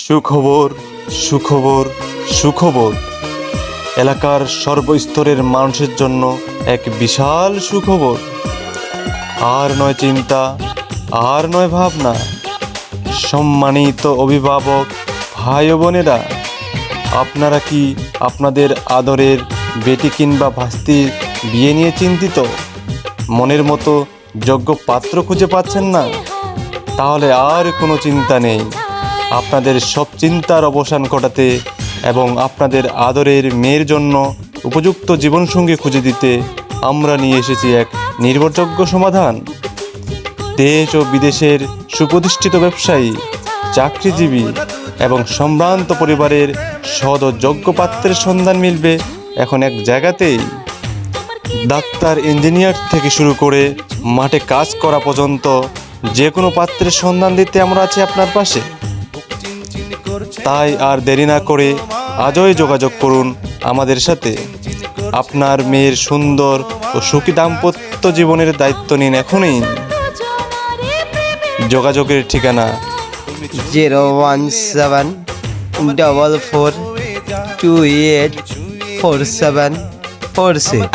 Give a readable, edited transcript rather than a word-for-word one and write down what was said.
সুখবর, সুখবর, সুখবর। এলাকার সর্বস্তরের মানুষের জন্য এক বিশাল সুখবর। আর নয় চিন্তা, আর নয় ভাবনা। সম্মানিত অভিভাবক ভাই ও বোনেরা, আপনারা কি আপনাদের আদরের বেটি কিংবা ভাস্তির বিয়ে নিয়ে চিন্তিত? মনের মতো যোগ্য পাত্র খুঁজে পাচ্ছেন না? তাহলে আর কোনো চিন্তা নেই। আপনাদের সব চিন্তার অবসান ঘটাতে এবং আপনাদের আদরের মেয়ের জন্য উপযুক্ত জীবনসঙ্গী খুঁজে দিতে আমরা নিয়ে এসেছি এক নির্ভরযোগ্য সমাধান। দেশ ও বিদেশের সুপ্রতিষ্ঠিত ব্যবসায়ী, চাকরিজীবী এবং সম্ভ্রান্ত পরিবারের সৎ ও যোগ্য পাত্রের সন্ধান মিলবে এখন এক জায়গাতেই। ডাক্তার, ইঞ্জিনিয়ার থেকে শুরু করে মাঠে কাজ করা পর্যন্ত যে কোনো পাত্রের সন্ধান দিতে আমরা আছি আপনার পাশে। তাই আর দেরি না করে আজই যোগাযোগ করুন আমাদের সাথে। আপনার মেয়ের সুন্দর ও সুখী দাম্পত্য জীবনের দায়িত্ব নিন এখনই। যোগাযোগের ঠিকানা 01744284746।